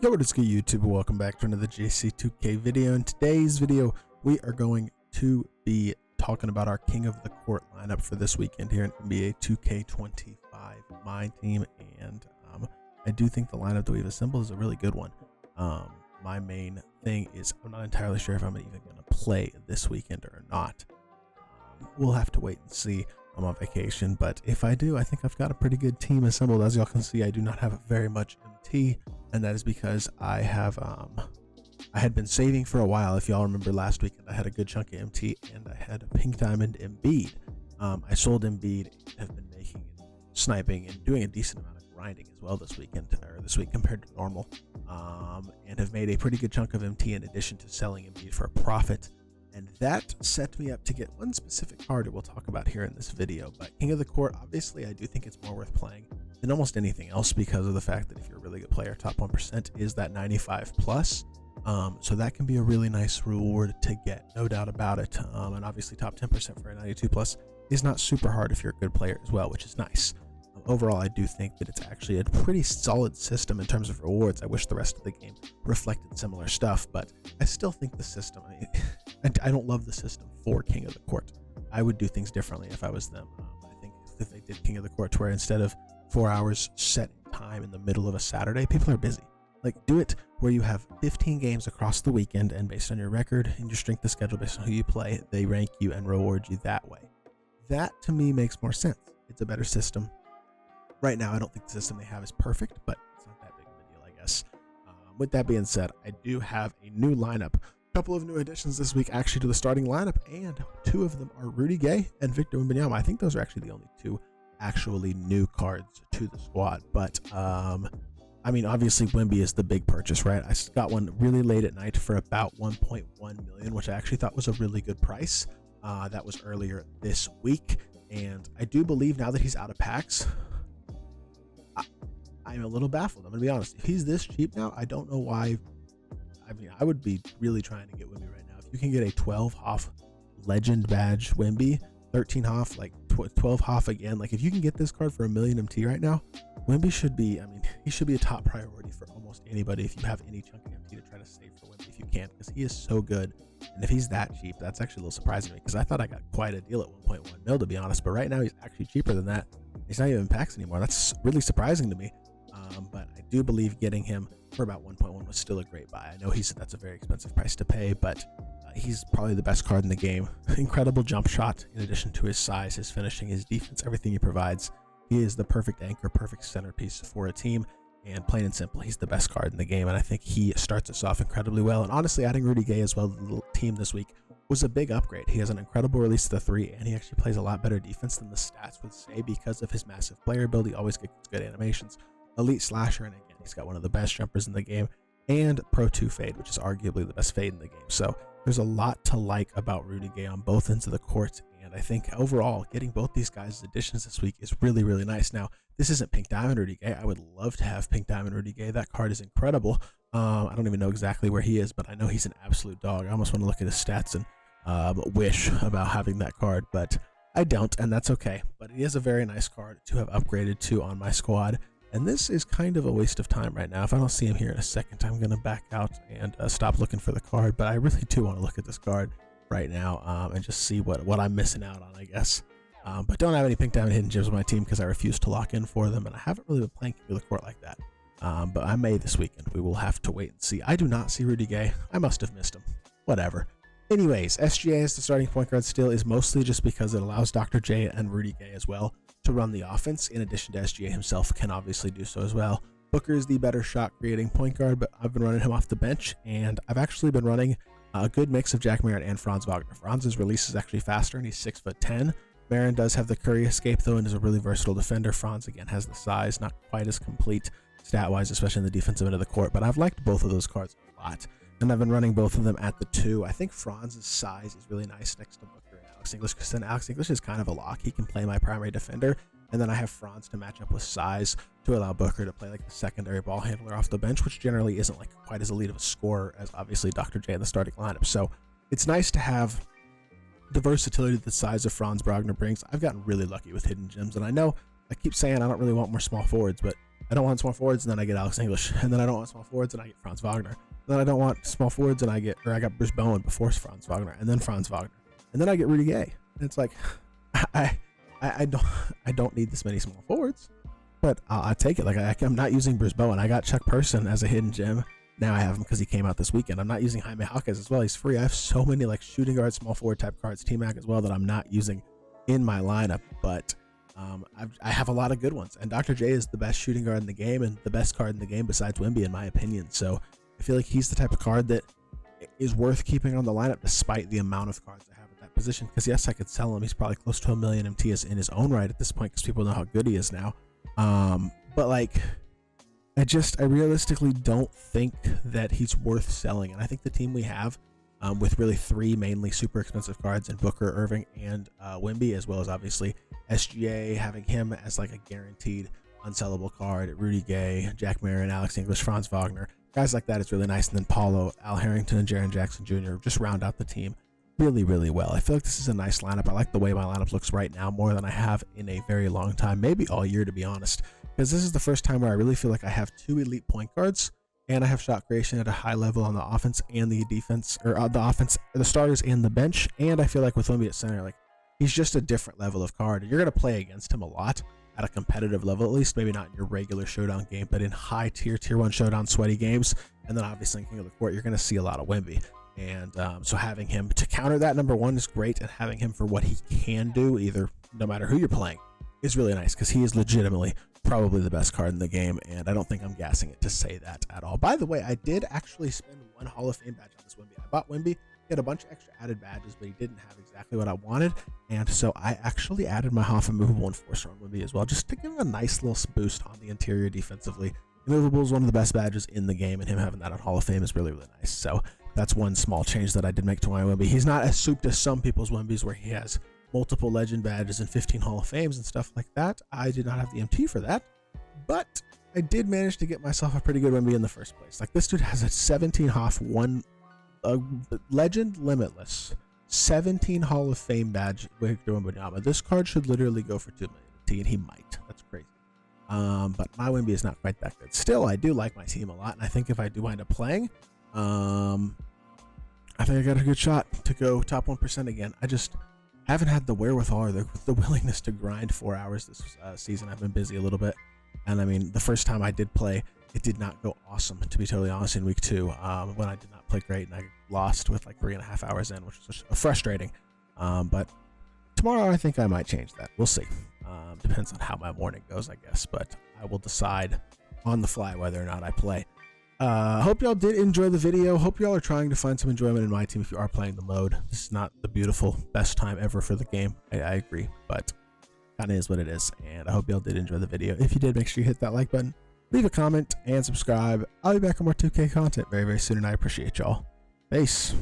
Yo, what is good, YouTube? Welcome back to another JC2K video. In today's video, we are going to be talking about our King of the Court lineup for this weekend here in NBA 2K25 MyTEAM, and I do think the lineup that we've assembled is a really good one. My main thing is I'm not entirely sure if I'm even going to play this weekend or not. We'll have to wait and see. I'm on vacation, but if I do, I think I've got a pretty good team assembled. As y'all can see, I do not have very much MT, and that is because I have I had been saving for a while. If y'all remember last weekend, I had a good chunk of MT and I had a pink diamond Embiid. I sold Embiid and have been making and sniping and doing a decent amount of grinding as well this weekend, or this week compared to normal, and have made a pretty good chunk of MT in addition to selling Embiid for a profit. And that set me up to get one specific card that we'll talk about here in this video. But King of the Court, obviously, I do think it's more worth playing than almost anything else because of the fact that if you're a really good player, top 1% is that 95 plus. So that can be a really nice reward to get, no doubt about it. And obviously top 10% for a 92 plus is not super hard if you're a good player as well, which is nice. Overall, I do think that it's actually a pretty solid system in terms of rewards. I wish the rest of the game reflected similar stuff, but I still think the system, I don't love the system for King of the Court. I would do things differently if I was them. I think if they did King of the Court where instead of 4 hours set in time in the middle of a Saturday, people are busy. Like, do it where you have 15 games across the weekend, and based on your record and your strength of schedule, based on who you play, they rank you and reward you that way. That to me makes more sense. It's a better system. Right now, I don't think the system they have is perfect, but it's not that big of a deal, I guess. With that being said, I do have a new lineup. A couple of new additions this week actually to the starting lineup, and two of them are Rudy Gay and Victor Wembanyama. I think those are actually the only two actually new cards to the squad. But I mean, obviously Wemby is the big purchase, right? I got one really late at night for about 1.1 million, which I actually thought was a really good price. That was earlier this week, and I do believe now that he's out of packs, I'm a little baffled. I'm gonna be honest. If he's this cheap now, I don't know why. I mean, I would be really trying to get Wemby right now. If you can get a 12 Hoff legend badge Wemby, 13 Hoff, like 12 Hoff again, like if you can get this card for 1 million MT right now, Wemby should be, I mean, he should be a top priority for almost anybody if you have any chunk of MT to try to save for Wemby if you can, because he is so good. And if he's that cheap, that's actually a little surprising to me, because I thought I got quite a deal at 1.1 mil, to be honest, but right now he's actually cheaper than that. He's not even in packs anymore. That's really surprising to me. But I do believe getting him for about 1.1 was still a great buy. I know that's a very expensive price to pay, but he's probably the best card in the game. Incredible jump shot, in addition to his size, his finishing, his defense, everything he provides. He is the perfect anchor, perfect centerpiece for a team, and plain and simple, he's the best card in the game, and I think he starts us off incredibly well. And honestly, adding Rudy Gay as well to the team this week was a big upgrade. He has an incredible release to the three, and he actually plays a lot better defense than the stats would say because of his massive player ability. He always gets good animations. Elite slasher, and again, he's got one of the best jumpers in the game, and Pro 2 fade, which is arguably the best fade in the game. So there's a lot to like about Rudy Gay on both ends of the court, and I think overall getting both these guys' additions this week is really, really nice. Now, this isn't Pink Diamond Rudy Gay. I would love to have Pink Diamond Rudy Gay. That card is incredible. I don't even know exactly where he is, but I know he's an absolute dog. I almost want to look at his stats and wish about having that card, but I don't, and that's okay. But he is a very nice card to have upgraded to on my squad. And this is kind of a waste of time right now. If I don't see him here in a second, I'm going to back out and stop looking for the card. But I really do want to look at this card right now and just see what I'm missing out on, I guess. But don't have any Pink Diamond Hidden Gems on my team because I refuse to lock in for them. And I haven't really been playing King of the Court like that. But I may this weekend. We will have to wait and see. I do not see Rudy Gay. I must have missed him. Whatever. Anyways, SGA as the starting point guard still is mostly just because it allows Dr. J and Rudy Gay as well to run the offense, in addition to SGA himself can obviously do so as well. Booker is the better shot creating point guard, but I've been running him off the bench, and I've actually been running a good mix of Jack Merritt and Franz Wagner. Franz's release is actually faster, and he's 6'10". Merritt does have the Curry escape though, and is a really versatile defender. Franz again has the size, not quite as complete stat-wise, especially in the defensive end of the court, but I've liked both of those cards a lot, and I've been running both of them at the 2. I think Franz's size is really nice next to Booker and Alex English, because then Alex English is kind of a lock. He can play my primary defender, and then I have Franz to match up with size to allow Booker to play like the secondary ball handler off the bench, which generally isn't like quite as elite of a scorer as obviously Dr. J in the starting lineup. So it's nice to have the versatility that the size of Franz Wagner brings. I've gotten really lucky with hidden gems, and I know I keep saying I don't really want more small forwards, but I don't want small forwards, and then I get Alex English, and then I don't want small forwards, and I get Franz Wagner. Then I don't want small forwards, and I got Bruce Bowen before Franz Wagner, and then Franz Wagner, and then I get Rudy Gay. And it's like, I don't need this many small forwards, but I take it. Like I'm not using Bruce Bowen. I got Chuck Person as a hidden gem. Now I have him because he came out this weekend. I'm not using Jaime Jaquez as well. He's free. I have so many like shooting guard, small forward type cards, T-Mac as well, that I'm not using in my lineup. But I have a lot of good ones. And Dr. J is the best shooting guard in the game and the best card in the game besides Wemby, in my opinion. So I feel like he's the type of card that is worth keeping on the lineup despite the amount of cards I have at that position. Because yes, I could sell him. He's probably close to 1 million MTs in his own right at this point because people know how good he is now. But like, I realistically don't think that he's worth selling. And I think the team we have, with really 3 mainly super expensive cards in Booker, Irving, and Wemby, as well as obviously SGA, having him as like a guaranteed unsellable card, Rudy Gay, Jack Marin, Alex English, Franz Wagner, guys like that, it's really nice. And then Paulo, Al Harrington, and Jaren Jackson Jr. just round out the team really, really well. I feel like this is a nice lineup. I like the way my lineup looks right now more than I have in a very long time, maybe all year, to be honest, because this is the first time where I really feel like I have 2 elite point guards and I have shot creation at a high level on the offense and the defense, or the offense, the starters and the bench. And I feel like with Wemby at center, like he's just a different level of card. You're going to play against him a lot at a competitive level, at least maybe not in your regular showdown game, but in high tier 1 showdown sweaty games. And then obviously in King of the Court, you're going to see a lot of Wemby. And so having him to counter that, number one, is great. And having him for what he can do, either no matter who you're playing, is really nice, because he is legitimately probably the best card in the game. And I don't think I'm gassing it to say that at all. By the way, I did actually spend 1 Hall of Fame badge on this Wemby. I bought Wemby. He had a bunch of extra added badges, but he didn't have exactly what I wanted. And so I actually added my Hoffa Movable Enforcer on Wemby as well, just to give him a nice little boost on the interior defensively. Immovable is one of the best badges in the game, and him having that on Hall of Fame is really, really nice. So that's one small change that I did make to my Wemby. He's not as souped as some people's Wembys, where he has multiple legend badges and 15 Hall of Fames and stuff like that. I did not have the MT for that, but I did manage to get myself a pretty good Wemby in the first place. Like, this dude has a 17 Hoff, 1 legend limitless, 17 Hall of Fame badge with Wembanyama. This card should literally go for 2 million MT, and he might. That's crazy. But my Wemby is not quite that good. Still, I do like my team a lot, and I think if I do wind up playing, I think I got a good shot to go top 1% again. I just haven't had the wherewithal or the willingness to grind 4 hours this season. I've been busy a little bit, and I mean, the first time I did play, it did not go awesome, to be totally honest, in week 2, when I did not play great, and I lost with like 3.5 hours in, which was frustrating. But tomorrow I think I might change that. We'll see. Depends on how my morning goes, I guess, but I will decide on the fly whether or not I play. Hope y'all did enjoy the video. Hope y'all are trying to find some enjoyment in my team if you are playing the mode. This is not the beautiful best time ever for the game. I agree, but kind of is what it is. And I hope y'all did enjoy the video. If you did, make sure you hit that like button, leave a comment, and subscribe. I'll be back on more 2K content very, very soon, and I appreciate y'all. Peace.